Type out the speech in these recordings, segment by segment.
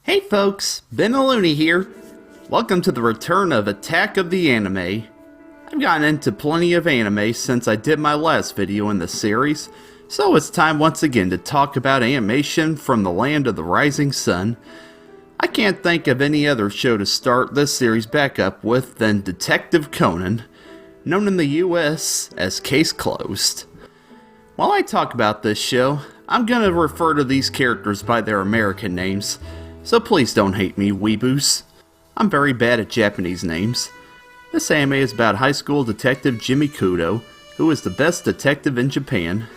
Hey folks, BENTHELOONEY here. Welcome to the return of Attack of the Anime. I've gotten into plenty of anime since I did my last video in the series, so it's time once again to talk about animation from the land of the rising sun. I can't think of any other show to start this series back up with than Detective Conan, known in the US as Case Closed. While I talk about this show, I'm gonna refer to these characters by their American names, so please don't hate me, weeboos. I'm very bad at Japanese names. This anime is about high school detective Jimmy Kudo, who is the best detective in Japan.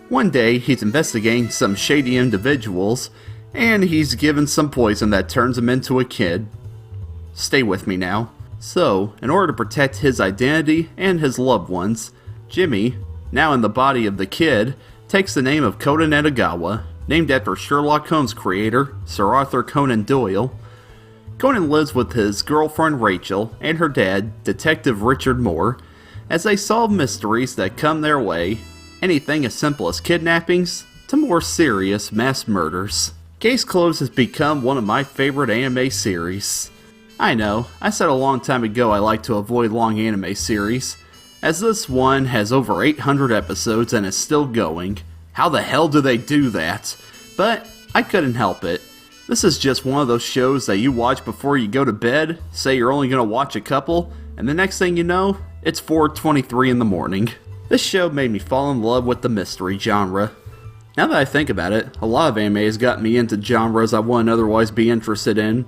One day, he's investigating some shady individuals, and he's given some poison that turns him into a kid. Stay with me now. So, in order to protect his identity and his loved ones, Jimmy, now in the body of the kid, takes the name of Conan Edogawa, named after Sherlock Holmes creator, Sir Arthur Conan Doyle. Conan lives with his girlfriend Rachel and her dad, Detective Richard Moore, as they solve mysteries that come their way, anything as simple as kidnappings to more serious mass murders. Case Closed has become one of my favorite anime series. I know, I said a long time ago I like to avoid long anime series, as this one has over 800 episodes and is still going. How the hell do they do that? But I couldn't help it. This is just one of those shows that you watch before you go to bed, say you're only going to watch a couple, and the next thing you know, it's 4:23 in the morning. This show made me fall in love with the mystery genre. Now that I think about it, a lot of anime has gotten me into genres I wouldn't otherwise be interested in.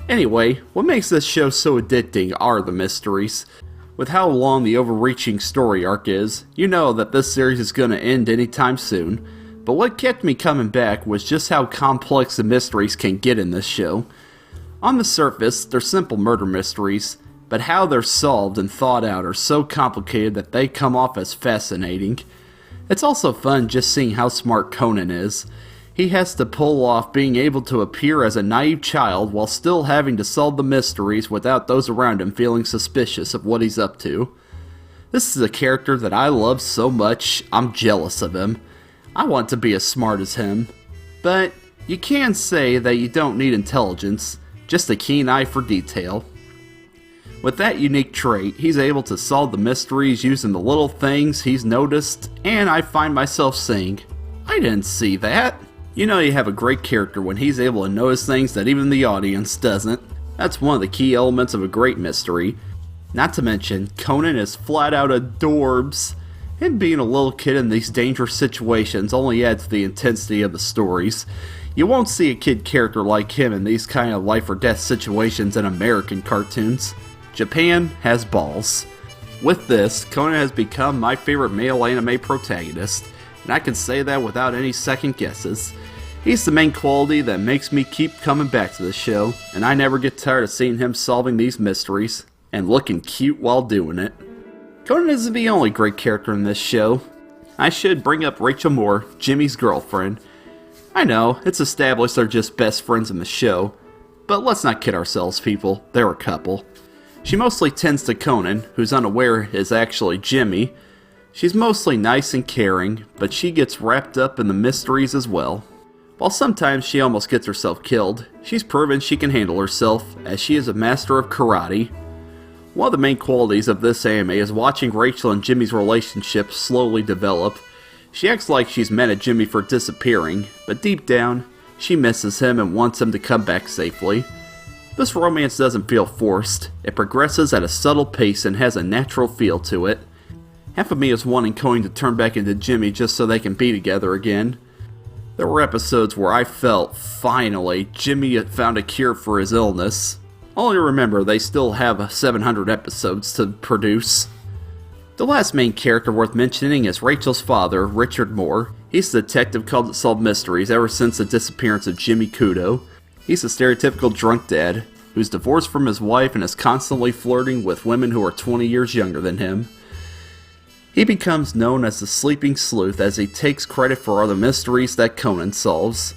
Anyway, what makes this show so addicting are the mysteries. With how long the overreaching story arc is, you know that this series is going to end anytime soon, but what kept me coming back was just how complex the mysteries can get in this show. On the surface, they're simple murder mysteries, but how they're solved and thought out are so complicated that they come off as fascinating. It's also fun just seeing how smart Conan is. He has to pull off being able to appear as a naive child while still having to solve the mysteries without those around him feeling suspicious of what he's up to. This is a character that I love so much, I'm jealous of him. I want to be as smart as him. But you can say that you don't need intelligence, just a keen eye for detail. With that unique trait, he's able to solve the mysteries using the little things he's noticed, and I find myself saying, I didn't see that. You know you have a great character when he's able to notice things that even the audience doesn't. That's one of the key elements of a great mystery. Not to mention, Conan is flat out adorbs. Him being a little kid in these dangerous situations only adds to the intensity of the stories. You won't see a kid character like him in these kind of life or death situations in American cartoons. Japan has balls. With this, Conan has become my favorite male anime protagonist, and I can say that without any second guesses. He's the main quality that makes me keep coming back to this show, and I never get tired of seeing him solving these mysteries, and looking cute while doing it. Conan isn't the only great character in this show. I should bring up Rachel Moore, Jimmy's girlfriend. I know, it's established they're just best friends in the show, but let's not kid ourselves, people, they're a couple. She mostly tends to Conan, who's unaware is actually Jimmy. She's mostly nice and caring, but she gets wrapped up in the mysteries as well. While sometimes she almost gets herself killed, she's proven she can handle herself, as she is a master of karate. One of the main qualities of this anime is watching Rachel and Jimmy's relationship slowly develop. She acts like she's mad at Jimmy for disappearing, but deep down, she misses him and wants him to come back safely. This romance doesn't feel forced, it progresses at a subtle pace and has a natural feel to it. Half of me is wanting Conan to turn back into Jimmy just so they can be together again. There were episodes where I felt, finally, Jimmy had found a cure for his illness. Only remember, they still have 700 episodes to produce. The last main character worth mentioning is Rachel's father, Richard Moore. He's the detective called to solve mysteries ever since the disappearance of Jimmy Kudo. He's a stereotypical drunk dad, who's divorced from his wife and is constantly flirting with women who are 20 years younger than him. He becomes known as the Sleeping Sleuth as he takes credit for all the mysteries that Conan solves.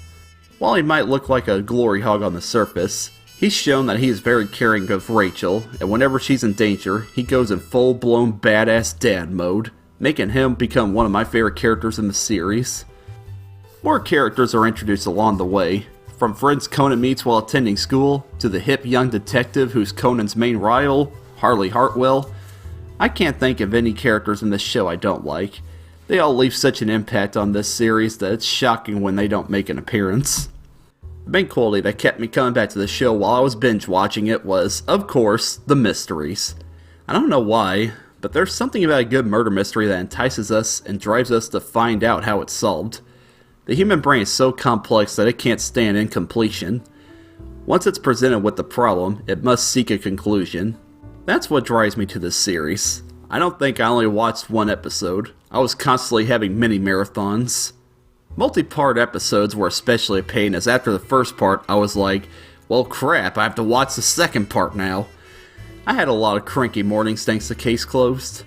While he might look like a glory hog on the surface, he's shown that he is very caring of Rachel, and whenever she's in danger, he goes in full-blown badass dad mode, making him become one of my favorite characters in the series. More characters are introduced along the way. From friends Conan meets while attending school, to the hip young detective who's Conan's main rival, Harley Hartwell. I can't think of any characters in this show I don't like. They all leave such an impact on this series that it's shocking when they don't make an appearance. The main quality that kept me coming back to the show while I was binge watching it was, of course, the mysteries. I don't know why, but there's something about a good murder mystery that entices us and drives us to find out how it's solved. The human brain is so complex that it can't stand incompletion. Once it's presented with the problem, it must seek a conclusion. That's what drives me to this series. I don't think I only watched one episode. I was constantly having mini marathons. Multi-part episodes were especially a pain, as after the first part I was like, well crap, I have to watch the second part now. I had a lot of cranky mornings thanks to Case Closed.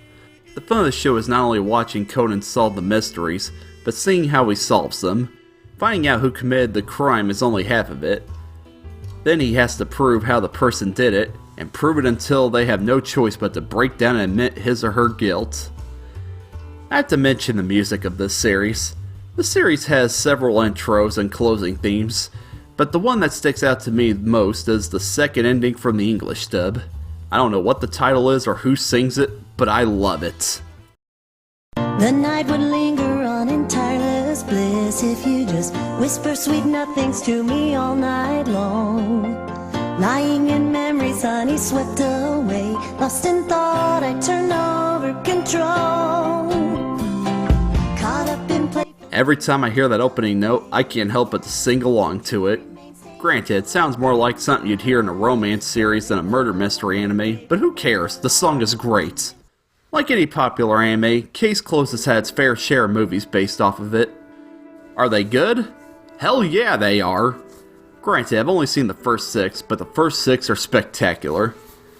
The fun of the show is not only watching Conan solve the mysteries, but seeing how he solves them. Finding out who committed the crime is only half of it. Then he has to prove how the person did it, and prove it until they have no choice but to break down and admit his or her guilt. I have to mention the music of this series. The series has several intros and closing themes, but the one that sticks out to me most is the second ending from the English dub. I don't know what the title is or who sings it, but I love it. The night would linger on in tireless bliss if you just whisper sweet nothings to me all night long. Lying in memories, honey, swept away. Lost in thought, I turn over control. Caught up in play. Every time I hear that opening note, I can't help but to sing along to it. Granted, it sounds more like something you'd hear in a romance series than a murder mystery anime, but who cares? The song is great. Like any popular anime, Case Closed has had its fair share of movies based off of it. Are they good? Hell yeah, they are! Granted, I've only seen the first 6, but the first 6 are spectacular.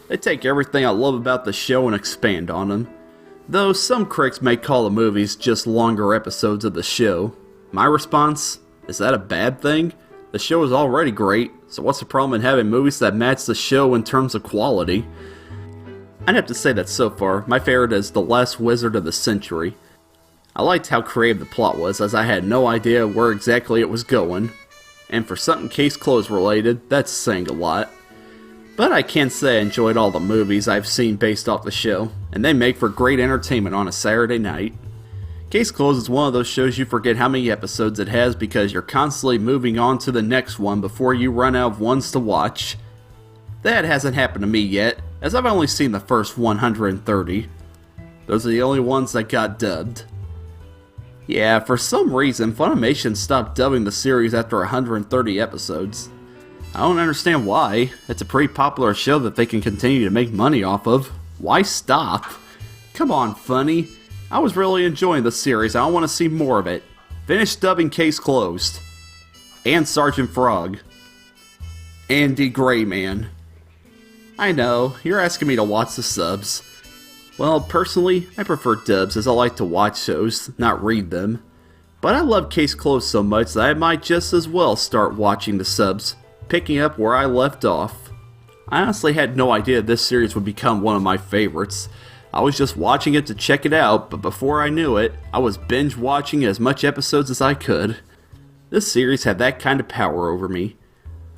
They take everything I love about the show and expand on them. Though some critics may call the movies just longer episodes of the show. My response? Is that a bad thing? The show is already great, so what's the problem in having movies that match the show in terms of quality? I'd have to say that so far, my favorite is The Last Wizard of the Century. I liked how creative the plot was, as I had no idea where exactly it was going. And for something Case Closed related, that's saying a lot. But I can't say I enjoyed all the movies I've seen based off the show, and they make for great entertainment on a Saturday night. Case Closed is one of those shows you forget how many episodes it has because you're constantly moving on to the next one before you run out of ones to watch. That hasn't happened to me yet, as I've only seen the first 130. Those are the only ones that got dubbed. Yeah, for some reason, Funimation stopped dubbing the series after 130 episodes. I don't understand why. It's a pretty popular show that they can continue to make money off of. Why stop? Come on, Funny. I was really enjoying the series. I want to see more of it. Finish dubbing Case Closed. And Sergeant Frog. Andy Greyman. I know, you're asking me to watch the subs. Well, personally, I prefer dubs as I like to watch shows, not read them. But I love Case Closed so much that I might just as well start watching the subs, picking up where I left off. I honestly had no idea this series would become one of my favorites. I was just watching it to check it out, but before I knew it, I was binge watching as much episodes as I could. This series had that kind of power over me.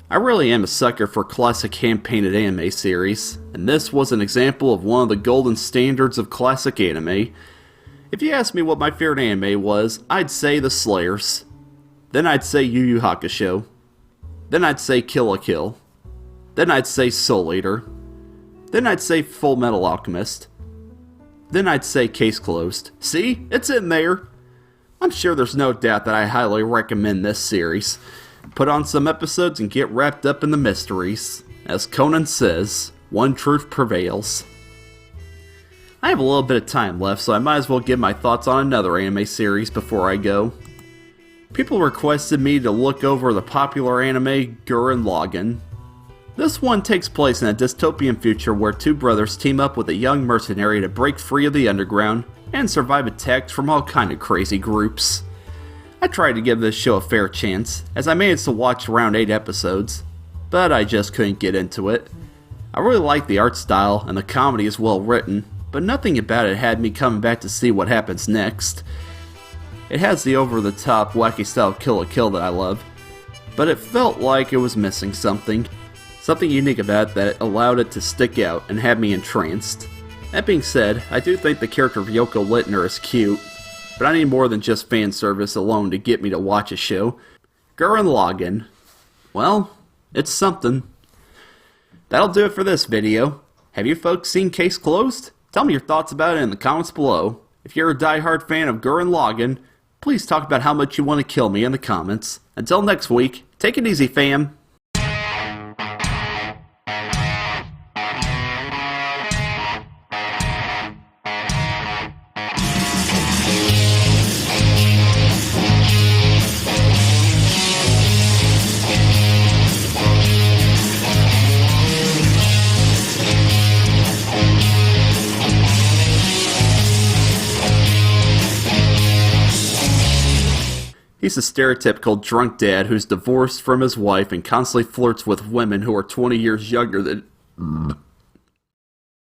I really am a sucker for classic hand-painted anime series, and this was an example of one of the golden standards of classic anime. If you asked me what my favorite anime was, I'd say The Slayers. Then I'd say Yu Yu Hakusho. Then I'd say Kill la Kill. Then I'd say Soul Eater. Then I'd say Full Metal Alchemist. Then I'd say Case Closed. See? It's in there! I'm sure there's no doubt that I highly recommend this series. Put on some episodes and get wrapped up in the mysteries. As Conan says, one truth prevails. I have a little bit of time left, so I might as well give my thoughts on another anime series before I go. People requested me to look over the popular anime Gurren Lagann. This one takes place in a dystopian future where two brothers team up with a young mercenary to break free of the underground and survive attacks from all kind of crazy groups. I tried to give this show a fair chance, as I managed to watch around 8 episodes, but I just couldn't get into it. I really like the art style, and the comedy is well written, but nothing about it had me coming back to see what happens next. It has the over-the-top, wacky style Kill la Kill that I love, but it felt like it was missing something. Something unique about it that allowed it to stick out and have me entranced. That being said, I do think the character of Yoko Littner is cute, but I need more than just fan service alone to get me to watch a show. Gurren Lagann. Well, it's something. That'll do it for this video. Have you folks seen Case Closed? Tell me your thoughts about it in the comments below. If you're a diehard fan of Gurren Lagann, please talk about how much you want to kill me in the comments. Until next week, take it easy, fam. He's a stereotypical drunk dad who's divorced from his wife and constantly flirts with women who are 20 years younger than...